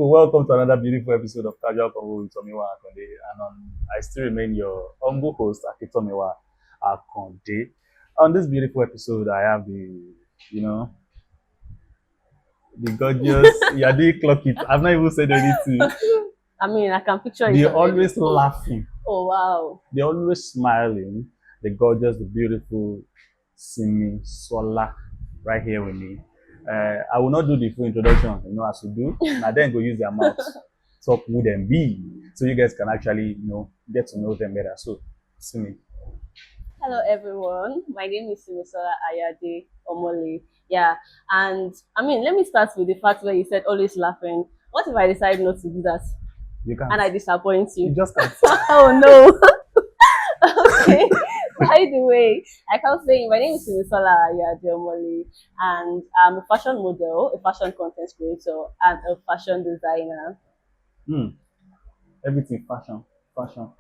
people, welcome to another beautiful episode of Casual Convo with Tomiwa Akande. And I still remain your humble host, Tomiwa Akande. On this beautiful episode, I have the gorgeous, yeah, they clock it. I've not even said anything. I mean, I can picture it. They're always laughing. Oh, wow. They're always smiling. The gorgeous, the beautiful Simisola right here with me. I will not do the full introduction, as you do. And then go use their mouth, talk who them be, so you guys can actually, get to know them better. So, Simi. Hello, everyone. My name is Simisola Ayade Omole. Yeah, and I mean, let me start with the fact where you said always laughing. What if I decide not to do that? You can't. And I disappoint you? You just can't. Oh no. Okay. By the way, I can say my name is Simisola Ayade Omole, and I'm a fashion model, a fashion content creator, and a fashion designer. Everything fashion.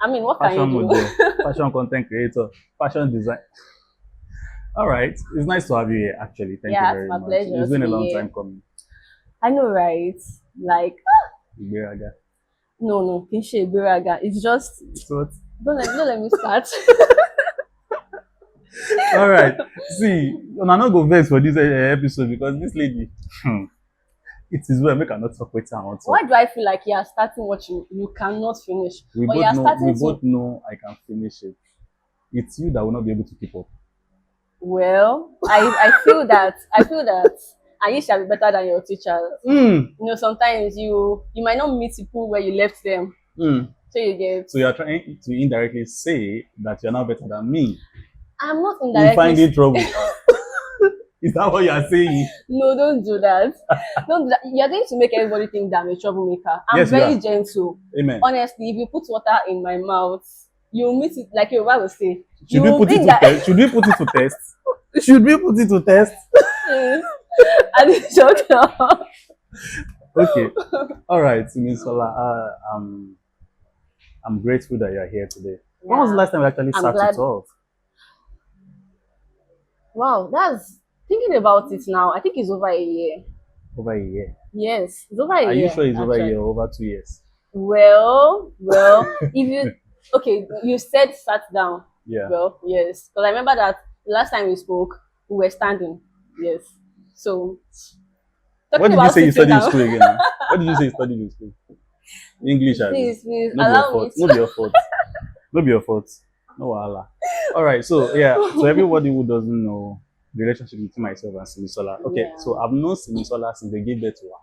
I mean, what fashion can you do? Model, fashion content creator, fashion design. All right, it's nice to have you here. Actually, thank you very much. Pleasure. It's been a long time coming. I know, right? Like, Iberaga. No, Kinshe Iberaga. It's just What? don't let me start. All right. See, I'm not go vex for this episode because this lady, it is well make her not talk with her. Why do I feel like you are starting what you cannot finish? We both know I can finish it. It's you that will not be able to keep up. Well, I feel that and you shall be better than your teachers. Sometimes you might not meet people where you left them. So you get. So you are trying to indirectly say that you're not better than me. I'm not indirectly. You find it trouble. Is that what you are saying? No, don't do that. Don't do that. You're going to make everybody think that I'm a troublemaker. I'm very gentle. Amen. Honestly, if you put water in my mouth, you'll miss it like your wife will say. Should we put it to test? Should we put it to test? Should we put it to test? I didn't joke now. Okay. All right, Simisola. I'm grateful that you're here today. Yeah. When was the last time we actually sat to talk? Wow, that's thinking about it now. I think it's over a year. Over a year? Yes, it's over a year. Are you sure it's over a year or over 2 years? Well, you said sat down. Yeah. Well, yes, because I remember that the last time we spoke, we were standing. Yes. So. What did you say you studied in school again? What did you say you studied in school? English, please, allow me. No be your fault. No be your fault. No wahala. All right, so everybody who doesn't know the relationship between myself and Simisola. Okay, yeah. So I've known Simisola since they gave birth to her.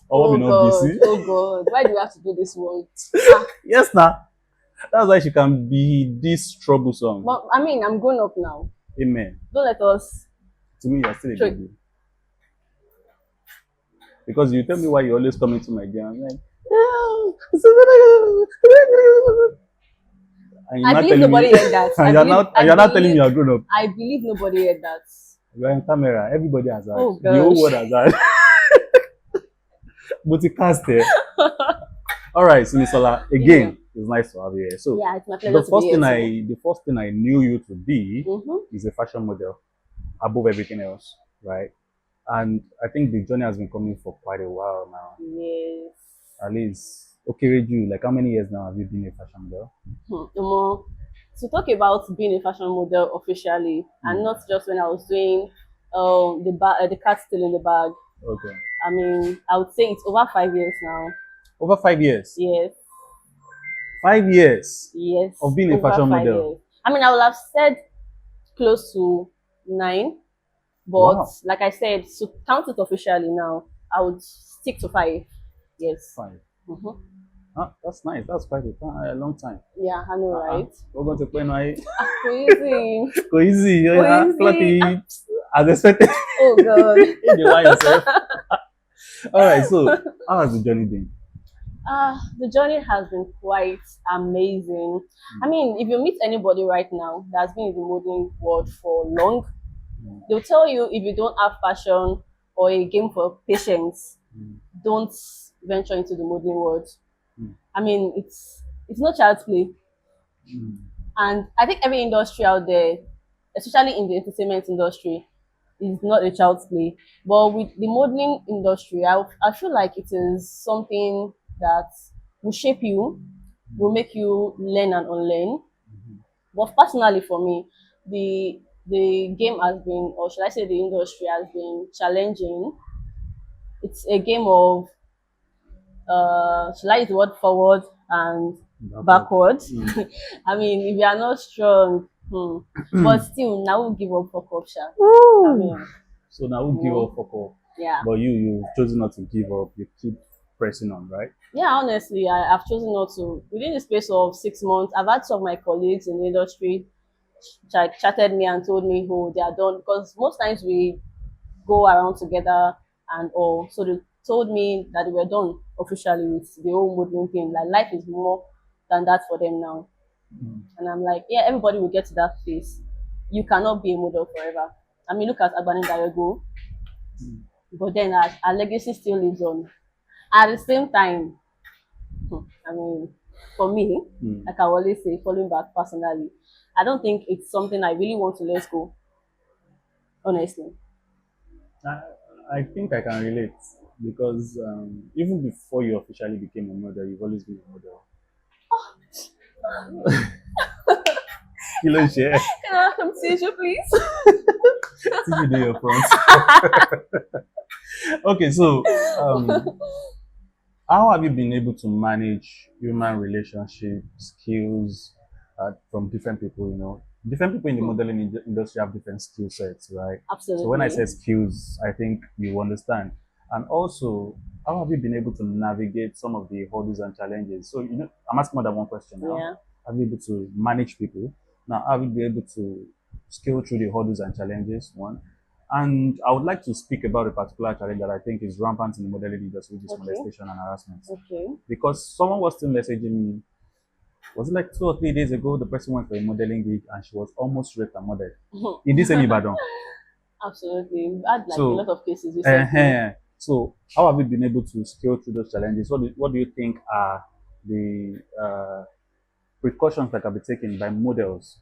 Oh God, why do you have to do this word? Yes, nah. That's why she can be this troublesome. But I mean, I'm grown up now. Amen. Don't let us. To me, you're still a baby. Because you tell me why you always come into my game. I'm like, I believe nobody heard that. You're not telling me you're grown up. I believe nobody heard that. You're on camera. Everybody has heard. Oh, the whole world has heard. But you can't stay. All right, Simisola. Again, it's nice to have you here. So it's my pleasure the first thing I knew you to be is a fashion model above everything else, right? And I think the journey has been coming for quite a while now. Yes. At least, okay, Reju, like how many years now have you been a fashion model? To talk about being a fashion model officially, and not just when I was doing the cat still in the bag. Okay. I mean, I would say it's over 5 years now. Over 5 years? Yes. 5 years? Yes. Of being a fashion model? Years. I mean, I would have said close to 9. But like I said, to count it officially now, I would stick to 5 years. 5. That's nice. That's quite a long time. Yeah, I know, right? We're going to play now. Go easy. Go as expected. Oh God. You lie yourself. All right. So, how has the journey been? The journey has been quite amazing. I mean, if you meet anybody right now that's been in the modeling world for long, they'll tell you if you don't have passion or a game for patience, don't venture into the modeling world. I mean, it's not child's play. And I think every industry out there, especially in the entertainment industry, is not a child's play. But with the modeling industry, I feel like it is something that will shape you, will make you learn and unlearn. But personally, for me, the game has been, or should I say, the industry has been challenging. It's a game of should I use the word forward and backward? I mean, if you are not strong, but still, now we'll give up for corruption. I mean, So now we'll give up for yeah. But you've chosen not to give up. You keep pressing on, right? Yeah, honestly, I've chosen not to. Within the space of 6 months, I've had some of my colleagues in the industry chatted me and told me who they are done, because most times we go around together and all. So they told me that they were done officially with the whole modeling thing. Like life is more than that for them now. And I'm like, yeah, everybody will get to that phase. You cannot be a model forever. I mean, look at Agbani Darego, but then our legacy still lives on. At the same time, I mean, for me, like I always say, falling back personally, I don't think it's something I really want to let go, honestly. I, I think I can relate because even before you officially became a model, you've always been a model. Kilo share. Can I have some tissue, please? Tissue do your front. Okay, so how have you been able to manage human relationship skills from different people? You know, different people in the modeling industry have different skill sets, right? Absolutely. So when I say skills, I think you understand. And also, how have you been able to navigate some of the hurdles and challenges? So, you know, I'm asking more than one question now. Yeah. Have you been able to manage people? Now, have you been able to scale through the hurdles and challenges? One. And I would like to speak about a particular challenge that I think is rampant in the modeling industry, which is molestation and harassment. Okay. Because someone was still messaging me, was it like 2 or 3 days ago, the person went for a modeling gig and she was almost raped and murdered in this same Ibadan. Absolutely. We've had like a lot of cases recently. So how have you been able to scale through those challenges? What do you think are the precautions that can be taken by models,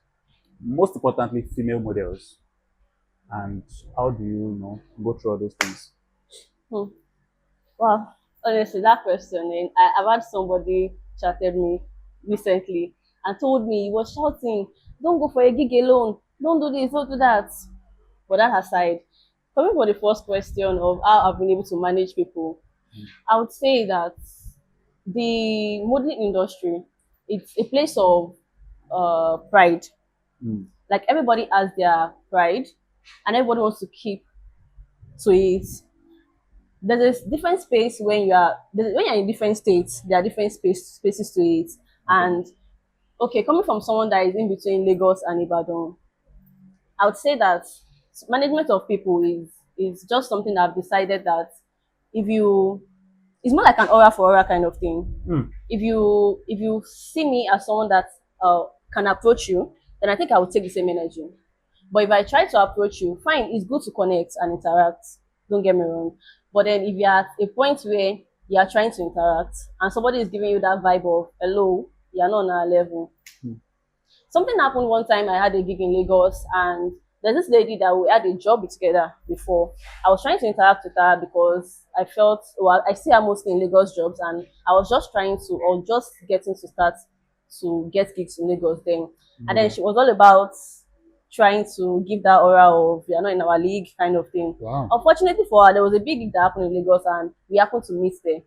most importantly female models, and how do you know go through all those things? Well, honestly, that question, I've had somebody chatted me recently and told me, he was shouting, don't go for a gig alone, don't do this, don't do that. But that aside, coming for the first question of how I've been able to manage people, I would say that the modeling industry, it's a place of pride. Like everybody has their pride and everybody wants to keep to it. There's a different space when when you're in different states, there are different spaces to it. And okay, coming from someone that is in between Lagos and Ibadan, I would say that management of people is just something that I've decided that if you it's more like an aura for aura kind of thing. If you see me as someone that can approach you, then I think I will take the same energy. But if I try to approach you, fine, it's good to connect and interact. Don't get me wrong. But then if you're at a point where you are trying to interact and somebody is giving you that vibe of hello, you're not on our level. Something happened one time. I had a gig in Lagos and there's this lady that we had a job together before. I was trying to interact with her because I felt, well, I see her mostly in Lagos jobs and I was just trying to, or just getting to start to get gigs in Lagos then. And then she was all about trying to give that aura of you're not in our league kind of thing. Wow. Unfortunately for her, there was a big gig that happened in Lagos and we happened to meet there.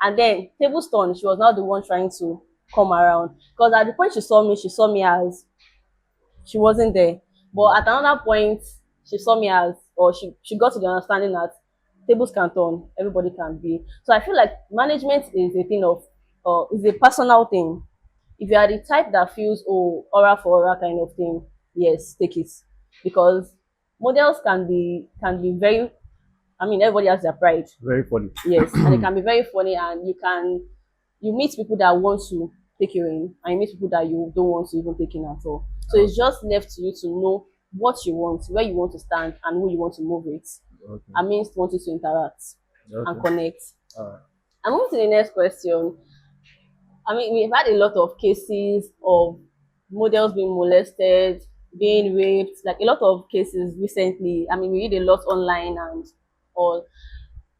And then Tablestone, she was now the one trying to come around. Because at the point she saw me as she wasn't there. But at another point, she saw me as, or she got to the understanding that tables can turn, everybody can be. So I feel like management is a thing of, is a personal thing. If you are the type that feels, oh, aura for aura kind of thing, yes, take it. Because models can be very, I mean, everybody has their pride. Very funny. Yes, and it can be very funny, and you meet people that want to take you in, and you meet people that you don't want to even take in at all. So it's just left to you to know what you want, where you want to stand, and who you want to move with. I mean, wanting to interact and connect. And moving to the next question. I mean, we've had a lot of cases of models being molested, being raped, like a lot of cases recently. I mean, we read a lot online and all.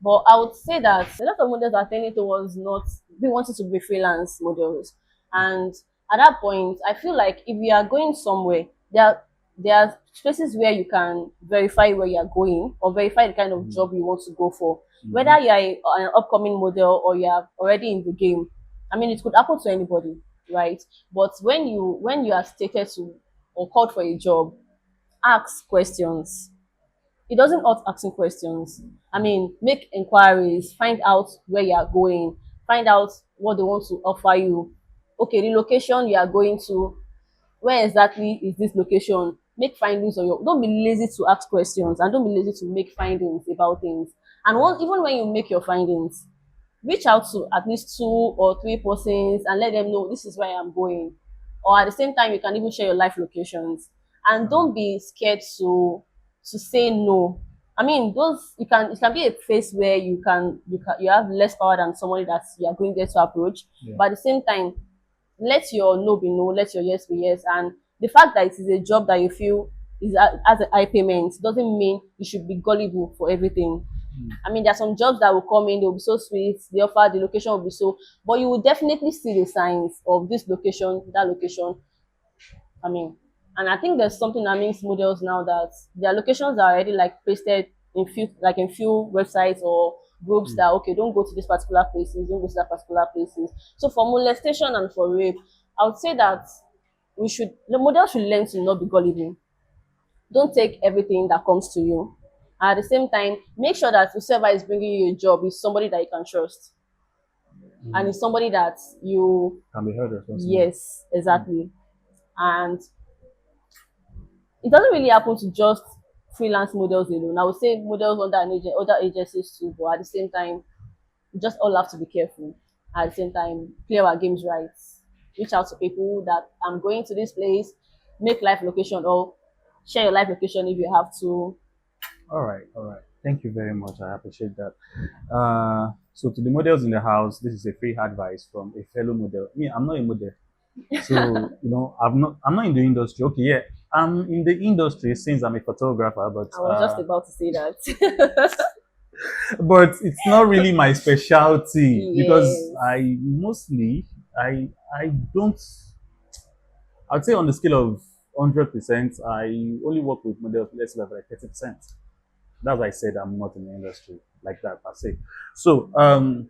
But I would say that a lot of models are tending towards not be wanting to be freelance models. And at that point, I feel like if you are going somewhere, there are spaces where you can verify where you are going or verify the kind of job you want to go for. Whether you are an upcoming model or you are already in the game. I mean, it could happen to anybody, right? But when you are stated to or called for a job, ask questions. It doesn't hurt asking questions. I mean, make inquiries, find out where you are going, find out what they want to offer you. Okay, the location you are going to, where exactly is this location? Make findings on your. Don't be lazy to ask questions and don't be lazy to make findings about things. And even when you make your findings, reach out to at least 2 or 3 persons and let them know this is where I'm going. Or at the same time, you can even share your life locations. And don't be scared to say no. I mean, those it can be a place where you have less power than somebody that you are going there to approach. Yeah. But at the same time, let your no be no, let your yes be yes. And the fact that it is a job that you feel has a high payment doesn't mean you should be gullible for everything. I mean, there are some jobs that will come in, they will be so sweet, the offer, the location will be so, but you will definitely see the signs of this location, that location. I mean, and I think there's something amongst models now that their locations are already like pasted in few websites or groups that okay, don't go to this particular places, don't go to that particular places. So for molestation and for rape, I would say that the model should learn to not be gullible. Don't take everything that comes to you. At the same time, make sure that whoever is bringing you a job is somebody that you can trust and is somebody that you. Can be held responsible. Yes, exactly. And it doesn't really happen to just freelance models alone. I would say models under other agencies too, but at the same time, we just all have to be careful. At the same time, play our games right. Reach out to people that I'm going to this place, make live location or share your live location if you have to. All right, all right. Thank you very much. I appreciate that. So to the models in the house, this is a free advice from a fellow model. Me, I'm not a model, so I'm not in the industry. Okay, yeah, I'm in the industry since I'm a photographer, but I was just about to say that. but it's not really my specialty because Yes. I mostly I don't. I'd say on the scale of 100%, I only work with models, let's say like 30%. That's why I said I'm not in the industry like that per se. So another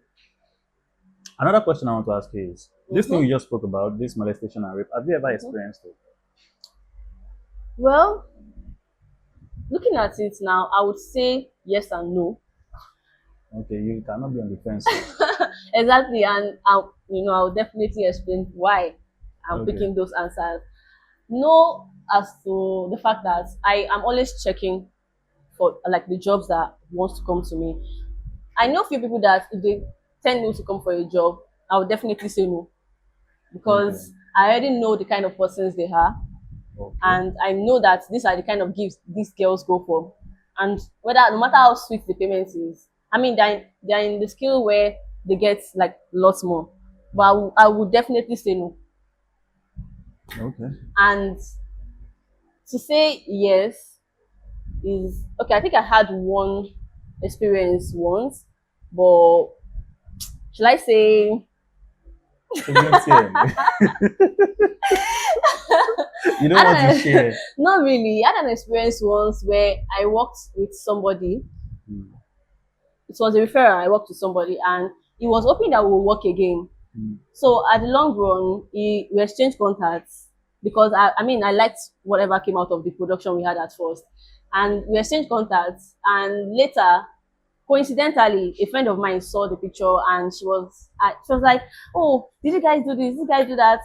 question I want to ask you is this thing we just spoke about, this molestation and rape, have you ever experienced it? Well, looking at it now, I would say yes and no. Okay, you cannot be on the fence. Exactly, and I'll definitely explain why I'm Okay. picking those answers. No, as to the fact that I am always checking for like the jobs that wants to come to me. I know few people that if they tell me to come for a job, I would definitely say no because Okay. I already know the kind of persons they are, Okay. and I know that these are the kind of gifts these girls go for. And whether no matter how sweet the payment is, I mean they're in the skill where they get like lots more. But I would definitely say no. Okay. And to say yes is okay. I think I had one experience once, but shall I say So let's hear. You don't want to share. not really. I had an experience once where I worked with somebody. Mm. It was a referral. I worked with somebody, and he was hoping that we will work again. Mm. So at the long run, we exchanged contacts because I mean I liked whatever came out of the production we had at first, and we exchanged contacts. And later, coincidentally, a friend of mine saw the picture, and she was like, "Oh, did you guys do this? Did you guys do that?"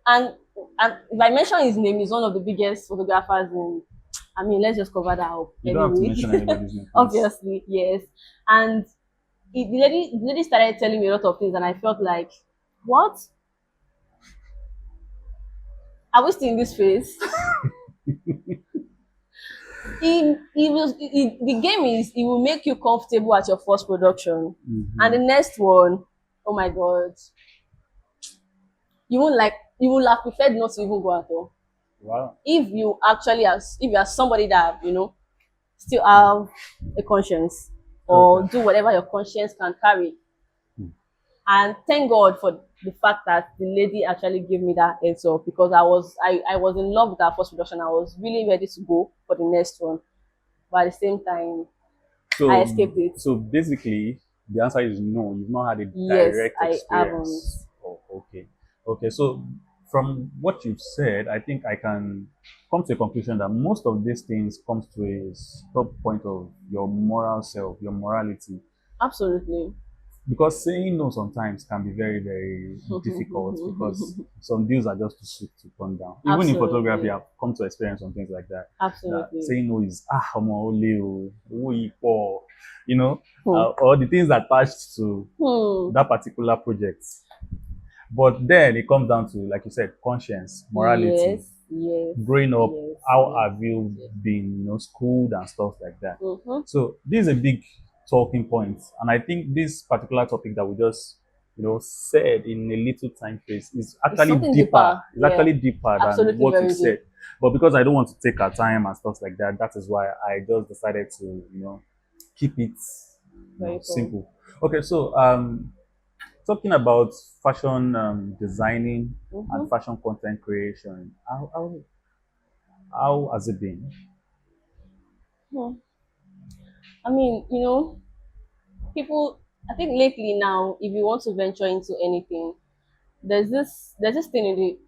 And and if I mention his name, he's one of the biggest photographers in. I mean, let's just cover that up. You don't have to Anyway, mention anybody's name. Please. obviously, yes. And the lady started telling me a lot of things, and I felt like, what? Are we still in this phase? The game is it will make you comfortable at your first production, and the next one, oh my god, you will have preferred not to even go at all. Wow. If you actually if you are somebody that, still have a conscience, or Okay. do whatever your conscience can carry. Hmm. And thank God for the fact that the lady actually gave me that heads up, because I was in love with our first production. I was really ready to go for the next one, but at the same time I So, escaped it. so basically, the answer is no. You've not had a Yes, direct I haven't. experience. Oh, okay. Okay. So, from what you've said, I think I can come to a conclusion that most of these things comes to a stop point of your moral self, your morality. Absolutely. Because saying no sometimes can be very, very difficult because some deals are just too sweet to turn down. Even in photography, Absolutely. I've come to experience some things like that. That Absolutely. saying no is only you know, Hmm. or the things attached to Hmm. that particular project. But then it comes down to, like you said, conscience, morality, Yes, yes, growing up, yes, how yes, have you yes. been, schooled and stuff like that. Mm-hmm. So this is a big talking point, and I think this particular topic that we just, said in a little time phase is It's actually something deeper. deeper. It's Yeah, actually deeper than absolutely what we very said. deep. But because I don't want to take our time and stuff like that, that is why I just decided to, keep it, Very cool. simple. Okay, so talking about fashion designing Mm-hmm. and fashion content creation, how has it been? Hmm. I mean, people. I think lately now, if you want to venture into anything, there's this thing in the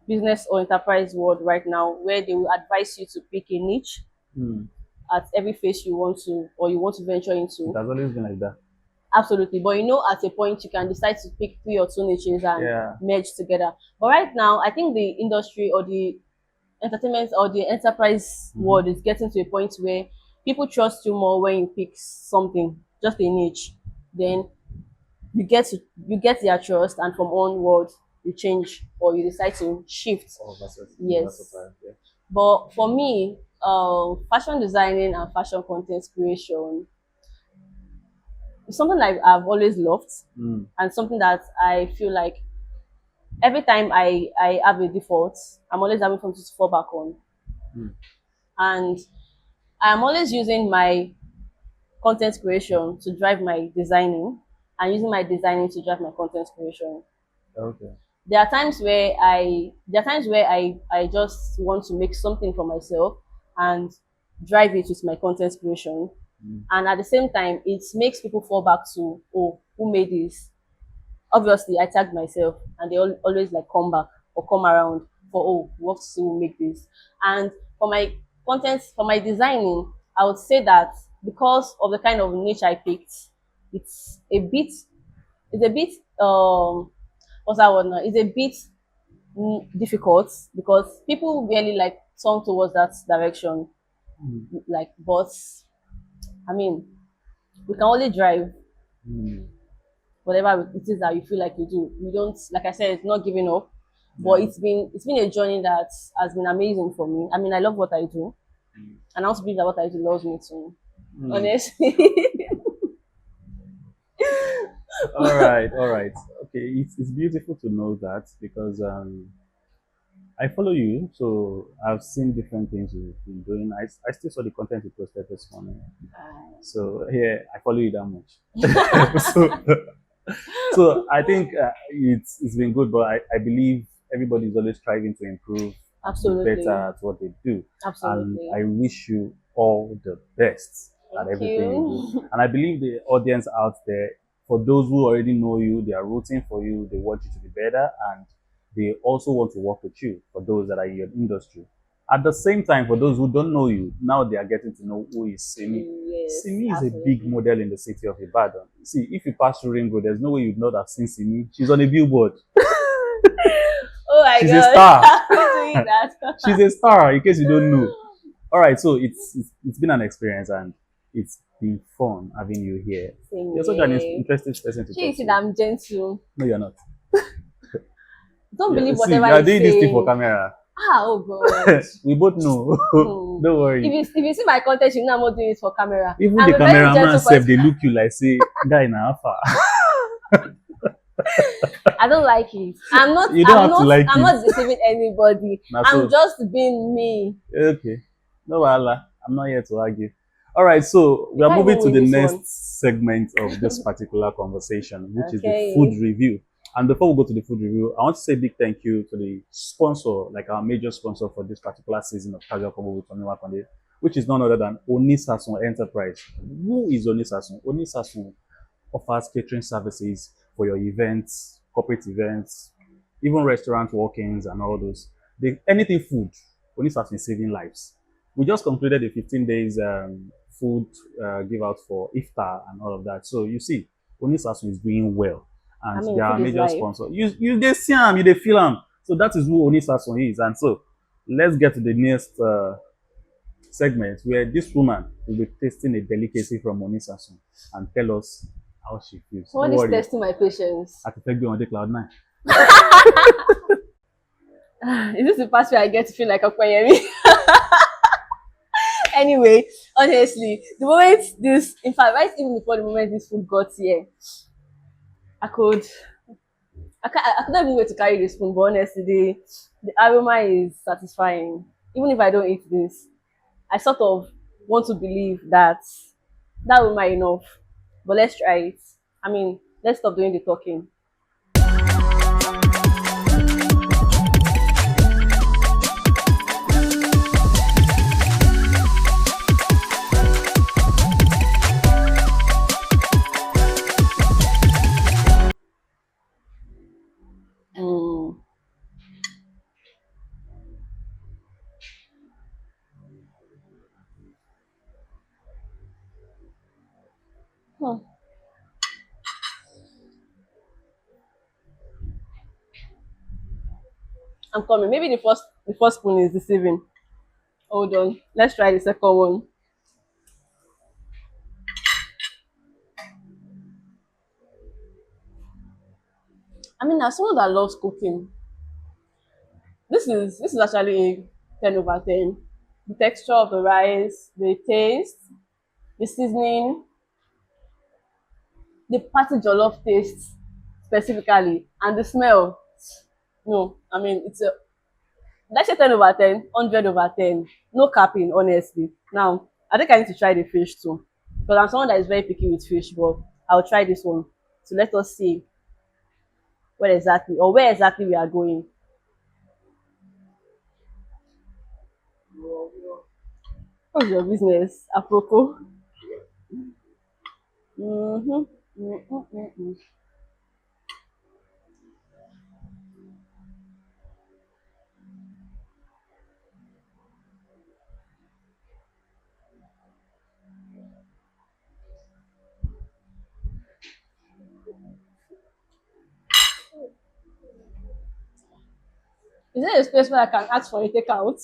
business or enterprise world right now where they will advise you to pick a niche Hmm. at every phase you want to, or you want to venture It into. has always been like that. Absolutely. But at a point you can decide to pick three or two niches and Yeah. merge together. But right now, I think the industry or the entertainment or the enterprise Hmm. world is getting to a point where people trust you more when you pick something, just a niche. Then you get their trust, and from onward you change or you decide to shift. Oh, Yes. versatile. Yeah. But for me, fashion designing and fashion content creation is something I've always loved, Mm. and something that I feel like every time I have a default, I'm always having something to fall back on. Mm. And I'm always using my content creation to drive my designing, and using my designing to drive my content creation. Okay. There are times where I just want to make something for myself and drive it with my content creation. Mm. And at the same time, it makes people fall back to, oh, who made this? Obviously I tagged myself, and they always like come back or come around for, oh, we want to see who make this. And for my content, for my designing, I would say that because of the kind of niche I picked, it's a bit it's a bit what's that word now? It's a bit difficult, because people really like turn towards that direction. Mm. Like, but I mean, we can only drive Mm. whatever it is that you feel like you do. We don't, like I said, it's not giving up. But Yeah. it's been a journey that has been amazing for me. I mean, I love what I do, Mm. and I also believe that what I do loves me too. Mm. Honestly. All right. All right. Okay. It's beautiful to know that because I follow you, so I've seen different things you've been doing. I still saw the content you posted this morning. So yeah, I follow you that much. So I think it's been good, but I believe everybody's always striving to improve, be better Absolutely. at what they do, and Absolutely. I wish you all the best at Thank everything you do. you. And I believe the audience out there, for those who already know you, they are rooting for you. They want you to be better, and they also want to work with you. For those that are in your industry, at the same time, for those who don't know you, now they are getting to know who is Simi. Yes, Simi is a big absolutely. model in the city of Ibadan. See, if you pass through Ring Road, there's no way you'd not have seen Simi. She's on a billboard. Oh my She's a god. star. I'm doing that. She's a star, in case you don't know. All right, so it's been an experience and it's been fun having you here. Same You're such an here. interesting person to She talk you see to. that I'm gentle. No, you're not. Don't Yeah, believe see, whatever you're he's doing this thing for saying. camera. Oh god. We both know. Hmm. Don't worry. If you see my content, you know I'm not doing it for camera. Even I'm the a very cameraman gentle self, person. they look you like say, guy na alpha. As don't like it. I'm not. You don't I'm have to not. like I'm it. not deceiving anybody. Nah, I'm so just being me. okay. No wahala. I'm not here to argue. All right, so we You are can't moving even to win the this next one. segment of this particular conversation, which is the food Okay. review. And before we go to the food review, I want to say a big thank you to the sponsor, like our major sponsor for this particular season of Casual Convo with Tomiwa Akande, which is none other than Onisasun Enterprise. Who is Onisasun? Onisasun offers catering services for your events, corporate events, even restaurant walk-ins and all those. Anything food, Onisasun is saving lives. We just concluded a 15 days food give out for iftar and all of that. So you see, Onisasun is doing well, I and mean, they are a food is major life. sponsor. They see them, you they feel them. So that is who Onisasun is. And so let's get to the next segment where this woman will be tasting a delicacy from Onisasun and tell us how she feels. Someone Don't is worry, testing my patience. I can take you on the cloud nine. Is this the past where I get to feel like a Kwayemi? Anyway, honestly, the moment this, in fact, right even before the moment this food got here, I could, I couldn't even wait to carry the spoon. But honestly, the aroma is satisfying. Even if I don't eat this, I sort of want to believe that that aroma enough. But let's try it. I mean, let's stop doing the talking. Mm. Hmm. I'm coming. Maybe the first spoon is deceiving. Hold on. Let's try the second one. I mean, as someone that loves cooking, this is actually a 10/10. The texture of the rice, the taste, the seasoning, the party jollof taste specifically, and the smell. No, I mean it's a let's say 10/10, 100/10. No capping, honestly. Now, I think I need to try the fish too. Because I'm someone that is very picky with fish, but I'll try this one. So let us see where exactly we are going. What's your business, Aproko? Mm-hmm. Mm-mm-mm-mm. Is there a space where I can ask for a takeout?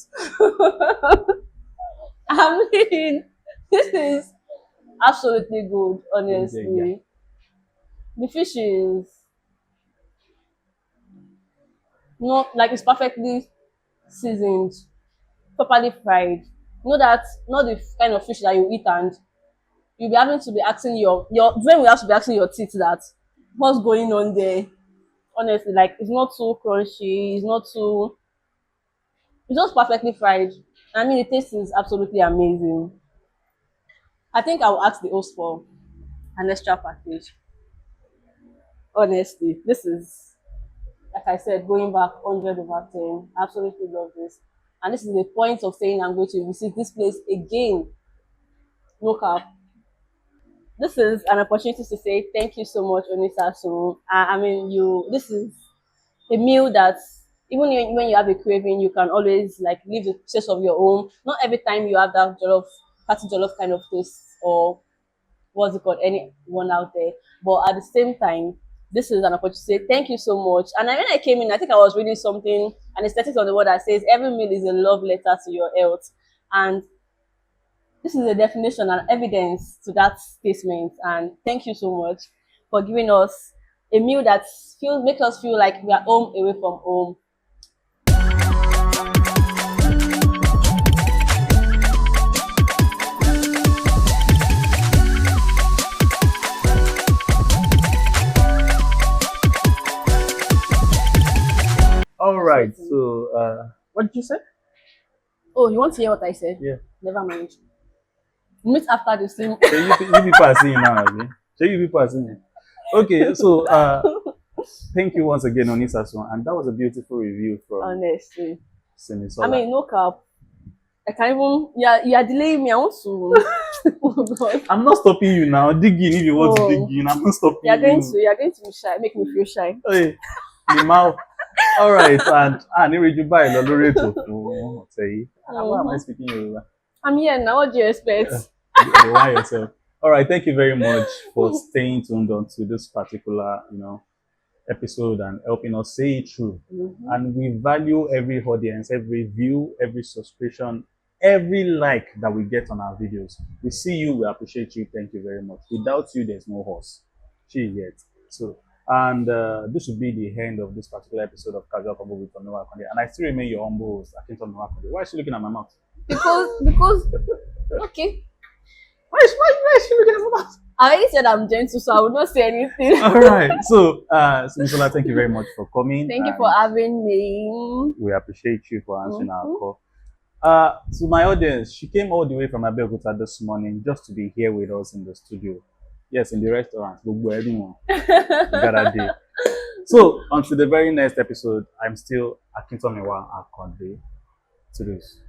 I mean, this is absolutely good, honestly. The fish is not like it's perfectly seasoned, properly fried. You know that not the kind of fish that you eat and you'll be having to be asking your brain will have to be asking your teeth that what's going on there. Honestly, like it's not too crunchy, it's just perfectly fried. I mean the taste is absolutely amazing. I think I will ask the host for an extra package. Honestly, this is like I said, going back 100/10. Absolutely love this. And this is the point of saying I'm going to visit this place again. No cap. This is an opportunity to say thank you so much, Onisa. So, I mean, this is a meal that even when you have a craving, you can always like leave the taste of your own. Not every time you have that jollof, party jollof kind of taste or what's it called, anyone out there. But at the same time, this is an opportunity to say thank you so much. And when I came in, I think I was reading something, an aesthetics on the word that says every meal is a love letter to your health. And this is a definition and evidence to that statement. And thank you so much for giving us a meal that makes us feel like we are home away from home. All Just right. waiting. So, what did you say? Oh, you want to hear what I said? Yeah. Never mind. Meet after the stream. So you people are seeing now, abi? So you people are seeing. Okay. So, thank you once again, Onisasun, and that was a beautiful review from Honestly. Simisola. I mean, no cap. I can't even. You're delaying me. I want to. Oh God. I'm not stopping you now. Dig in if you want to dig Oh. in. I'm not stopping You're going you. to. You're going to be shy. Make me feel shy. Hey, the mouth. All right, and anyway, you buy a lórí ètò fún ọ̀sẹ̀ yìí. Why am I speaking Yoruba? I'm here now. What do you expect? You lie yourself. All right, thank you very much for staying tuned on to this particular, episode and helping us say it through. Mm-hmm. And we value every audience, every view, every subscription, every like that we get on our videos. We see you, we appreciate you. Thank you very much. Without you, there's no us. Yet. So, and this will be the end of this particular episode of Casual Convo with Tomiwa Akande. And I still remain your humble host, Tomiwa Akande. Why is she looking at my mouth? Because okay. Why is she looking at my mouth? I already said I'm gentle, so I will not say anything. All right. So, Simisola, thank you very much for coming. Thank you for having me. We appreciate you for answering our call. To my audience, she came all the way from Abeokuta this morning just to be here with us in the studio. Yes, in the restaurant. So, until the very next episode, I'm still Tomiwa Akande. To this.